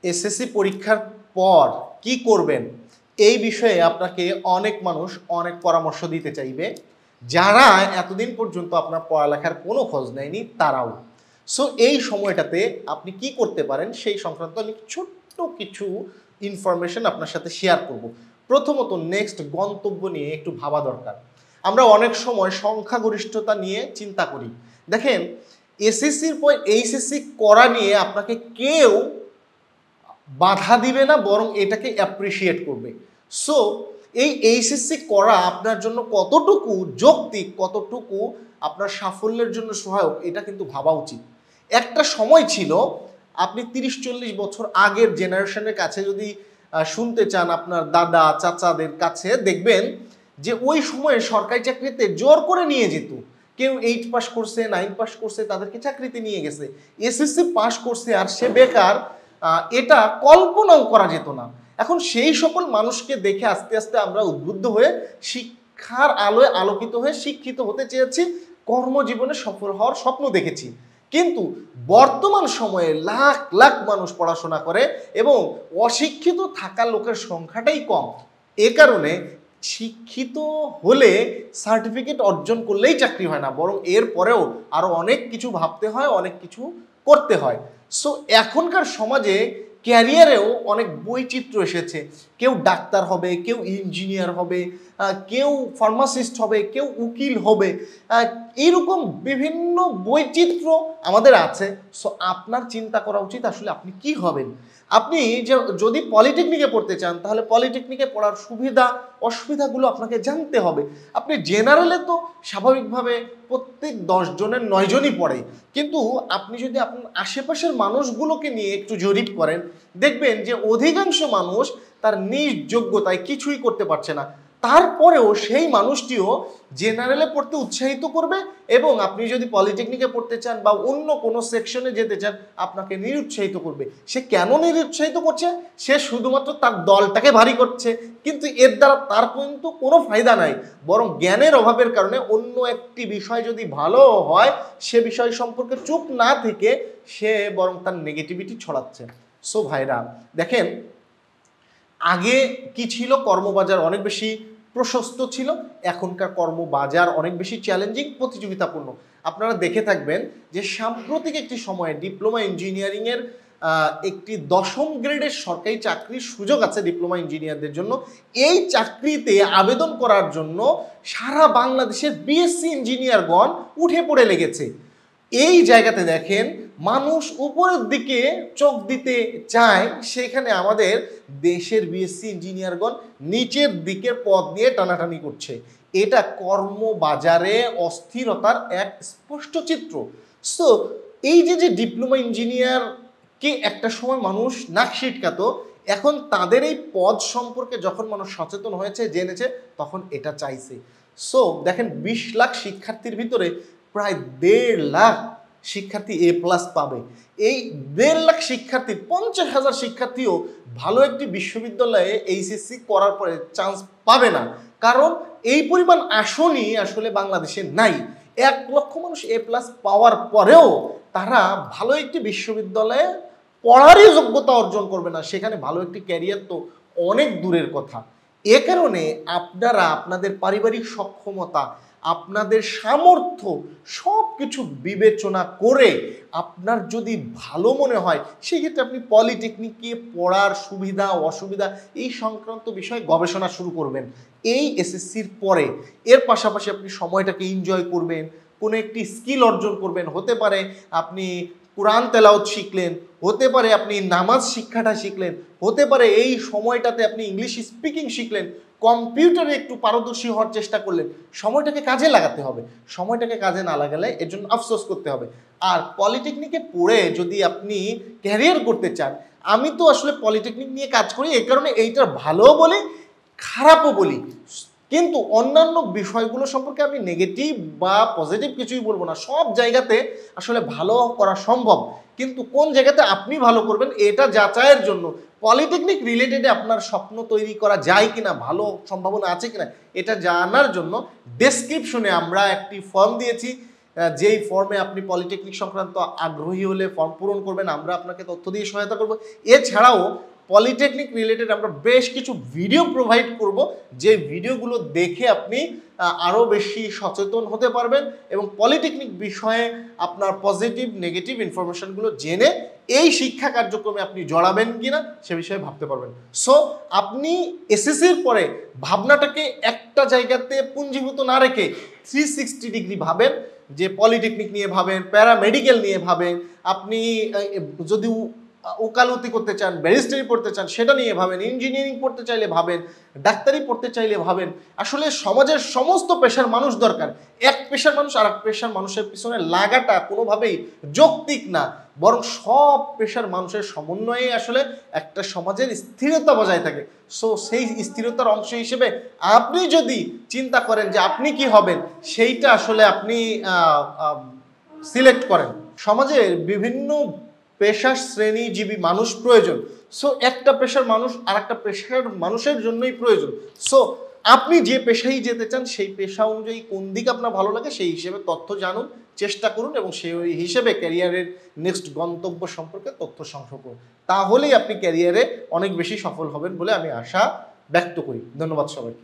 SSC পরীক্ষার পর কি করবেন এই বিষয়ে আপনাকে অনেক মানুষ অনেক পরামর্শ দিতে চাইবে, যারা এতদিন পর্যন্ত আপনার পড়ালেখার কোনো খোঁজ নেয়নি তারাও। সো এই সময়টাতে আপনি কি করতে পারেন সেই সংক্রান্ত আমি ছোট্ট কিছু ইনফরমেশন আপনার সাথে শেয়ার করব। প্রথমত, নেক্সট গন্তব্য নিয়ে একটু ভাবা দরকার। আমরা অনেক সময় সংখ্যাগরিষ্ঠতা নিয়ে চিন্তা করি। দেখেন, এসএসসির পর এইচএসসি করা নিয়ে আপনাকে কেউ বাধা দিবে না, বরং এটাকে অ্যাপ্রিসিয়েট করবে। সো এই এইচএসসি করা আপনার জন্য কতটুকু যৌক্তিক, কতটুকু আপনার সাফল্যের জন্য সহায়ক, এটা কিন্তু ভাবা উচিত। একটা সময় ছিল, আপনি 30-40 বছর আগের জেনারেশনের কাছে যদি শুনতে চান, আপনার দাদা চাচাদের কাছে দেখবেন যে ওই সময়ে সরকারি চাকরিতে জোর করে নিয়ে যেত। কেউ 8 পাস করছে, 9 পাস করছে, তাদেরকে চাকরিতে নিয়ে গেছে। এসএসসি পাস করছে আর সে বেকার, এটা কল্পনাও করা যেত না। এখন সেই সকল মানুষকে দেখে আস্তে আস্তে আমরা উদ্বুদ্ধ হয়ে শিক্ষার আলোয় আলোকিত হয়ে শিক্ষিত হতে চেয়েছি, কর্মজীবনে সফল হওয়ার স্বপ্ন দেখেছি। কিন্তু বর্তমান সময়ে লাখ লাখ মানুষ পড়াশোনা করে এবং অশিক্ষিত থাকা লোকের সংখ্যাটাই কম। এ কারণে শিক্ষিত হলে সার্টিফিকেট অর্জন করলেই চাকরি হয় না, বরং এর পরেও আরও অনেক কিছু ভাবতে হয়, অনেক কিছু করতে হয়। সো এখনকার সমাজে ক্যারিয়ারেও অনেক বৈচিত্র্য এসেছে। কেউ ডাক্তার হবে, কেউ ইঞ্জিনিয়ার হবে, কেউ ফার্মাসিস্ট হবে, কেউ উকিল হবে, এইরকম বিভিন্ন বৈচিত্র্য আমাদের আছে। সো আপনার চিন্তা করা উচিত আসলে আপনি কি হবেন। আপনি যদি পলিটেকনিকে পড়তে চান, তাহলে পলিটেকনিকে পড়ার সুবিধা অসুবিধাগুলো আপনাকে জানতে হবে। আপনি জেনারেলে তো স্বাভাবিকভাবে প্রত্যেক 10 জনের 9 জনই পড়ে, কিন্তু আপনি যদি আপনার আশেপাশের মানুষগুলোকে নিয়ে একটু জরিপ করেন, দেখবেন যে অধিকাংশ মানুষ তার নিজ যোগ্যতায় কিছুই করতে পারছে না। তারপরেও সেই মানুষটিও জেনারেলে পড়তে উৎসাহিত করবে, এবং আপনি যদি পলিটেকনিকে পড়তে চান বা অন্য কোনো সেকশনে যেতে চান, আপনাকে নিরুৎসাহিত করবে। সে কেন নিরুৎসাহিত করছে? সে শুধুমাত্র তার দলটাকে ভারী করছে, কিন্তু এর দ্বারা তার কিন্তু কোনো ফায়দা নাই, বরং জ্ঞানের অভাবের কারণে অন্য একটি বিষয় যদি ভালো হয়, সে বিষয় সম্পর্কে চুপ না থেকে সে বরং তার নেগেটিভিটি ছড়াচ্ছে। সো ভাইরা দেখেন, আগে কি ছিল, কর্মবাজার অনেক বেশি প্রশস্ত ছিল, এখনকার কর্মবাজার অনেক বেশি চ্যালেঞ্জিং, প্রতিযোগিতাপূর্ণ। আপনারা দেখে থাকবেন যে সাম্প্রতিক একটি সময়ে ডিপ্লোমা ইঞ্জিনিয়ারিংয়ের একটি 10ম গ্রেডের সরকারি চাকরির সুযোগ আছে ডিপ্লোমা ইঞ্জিনিয়ারদের জন্য। এই চাকরিতে আবেদন করার জন্য সারা বাংলাদেশের বিএসসি ইঞ্জিনিয়ারগণ উঠে পড়ে লেগেছে। এই জায়গাতে দেখেন, মানুষ উপরের দিকে চোখ দিতে চায়, সেখানে আমাদের দেশের বিএসসি ইঞ্জিনিয়ারগণ নিচের দিকের পথ নিয়ে টানাটানি করছে। এটা কর্মবাজারে অস্থিরতার এক স্পষ্ট চিত্র। সো এই যে ডিপ্লোমা ইঞ্জিনিয়ারকে একটা সময় মানুষ নাক সিটকাতো, এখন তাদের এই পদ সম্পর্কে যখন মানুষ সচেতন হয়েছে, জেনেছে, তখন এটা চাইছে। সো দেখেন, 20 লাখ শিক্ষার্থীর ভিতরে প্রায় 1.5 লাখ শিক্ষার্থী A+ পাবে। এই 1.5 লাখ শিক্ষার্থী, 50,000 শিক্ষার্থীও ভালো একটি বিশ্ববিদ্যালয়ে এইচএসসি করার পরে চান্স পাবে না, কারণ এই পরিমাণ আসনই আসলে বাংলাদেশে নাই। 1 লক্ষ মানুষ A+ পাওয়ার পরেও তারা ভালো একটি বিশ্ববিদ্যালয়ে পড়ারই যোগ্যতা অর্জন করবে না, সেখানে ভালো একটি ক্যারিয়ার তো অনেক দূরের কথা। এ কারণে আপনারা আপনাদের পারিবারিক সক্ষমতা, আপনাদের সামর্থ্য সব কিছু বিবেচনা করে আপনার যদি ভালো মনে হয়, সেক্ষেত্রে আপনি পলিটেকনিকে পড়ার সুবিধা অসুবিধা এই সংক্রান্ত বিষয়ে গবেষণা শুরু করবেন এই এসএসসির পরে। এর পাশাপাশি আপনি সময়টাকে এনজয় করবেন, কোনো একটি স্কিল অর্জন করবেন। হতে পারে আপনি কোরআন তেলাওয়াত শিখলেন, হতে পারে আপনি নামাজ শিক্ষাটা শিখলেন, হতে পারে এই সময়টাতে আপনি ইংলিশ স্পিকিং শিখলেন, কম্পিউটারে একটু পারদর্শী হওয়ার চেষ্টা করলেন। সময়টাকে কাজে লাগাতে হবে, সময়টাকে কাজে না লাগালে এর জন্য আফসোস করতে হবে। আর পলিটেকনিকে পড়ে যদি আপনি ক্যারিয়ার করতে চান, আমি তো আসলে পলিটেকনিক নিয়ে কাজ করি, এই কারণে এইটার ভালোও বলি খারাপও বলি, কিন্তু অন্যান্য বিষয়গুলো সম্পর্কে আমি নেগেটিভ বা পজিটিভ কিছুই বলবো না। সব জায়গাতে আসলে ভালো করা সম্ভব, কিন্তু কোন জায়গাতে আপনি ভালো করবেন এটা যাচাইয়ের জন্য পলিটেকনিক রিলেটেডে আপনার স্বপ্ন তৈরি করা যায় কিনা, ভালো সম্ভাবনা আছে কিনা, এটা জানার জন্য ডেসক্রিপশনে আমরা একটি ফর্ম দিয়েছি। যেই ফর্মে আপনি পলিটেকনিক সংক্রান্ত আগ্রহী হলে ফর্ম পূরণ করবেন, আমরা আপনাকে তথ্য দিয়ে সহায়তা করব। এছাড়াও পলিটেকনিক রিলেটেড আমরা বেশ কিছু ভিডিও প্রোভাইড করব, যে ভিডিওগুলো দেখে আপনি আরও বেশি সচেতন হতে পারবেন এবং পলিটেকনিক বিষয়ে আপনার পজিটিভ নেগেটিভ ইনফরমেশনগুলো জেনে এই শিক্ষা কার্যক্রমে আপনি জড়াবেন কিনা সে বিষয়ে ভাবতে পারবেন। সো আপনি এসএসসির পরে ভাবনাটাকে একটা জায়গাতে পুঞ্জীভূত না রেখে 360 ডিগ্রি ভাবেন, যে পলিটেকনিক নিয়ে ভাবেন, প্যারামেডিক্যাল নিয়ে ভাবেন, আপনি যদি ওকালতি করতে চান, ব্যারিস্টারি পড়তে চান সেটা নিয়ে ভাবেন, ইঞ্জিনিয়ারিং পড়তে চাইলে ভাবেন, ডাক্তারি পড়তে চাইলে ভাবেন। আসলে সমাজের সমস্ত পেশার মানুষ দরকার। এক পেশার মানুষ আর এক পেশার মানুষের পিছনে লাগাটা কোনোভাবেই যৌক্তিক না, বরং সব পেশার মানুষের সমন্বয়ে আসলে একটা সমাজের স্থিরতা বজায় থাকে। সো সেই স্থিরতার অংশ হিসেবে আপনি যদি চিন্তা করেন যে আপনি কি হবেন, সেইটা আসলে আপনি সিলেক্ট করেন। সমাজের বিভিন্ন পেশার শ্রেণীজীবী মানুষ প্রয়োজন। সো একটা পেশার মানুষ আর একটা পেশার মানুষের জন্যই প্রয়োজন। সো আপনি যে পেশায় যেতে চান সেই পেশা অনুযায়ী কোন দিক আপনার ভালো লাগে সেই হিসেবে তথ্য জানুন, চেষ্টা করুন এবং সেই হিসেবে ক্যারিয়ারের নেক্সট গন্তব্য সম্পর্কে তথ্য সংগ্রহ করুন। তাহলেই আপনি ক্যারিয়ারে অনেক বেশি সফল হবেন বলে আমি আশা ব্যক্ত করি। ধন্যবাদ সবাইকে।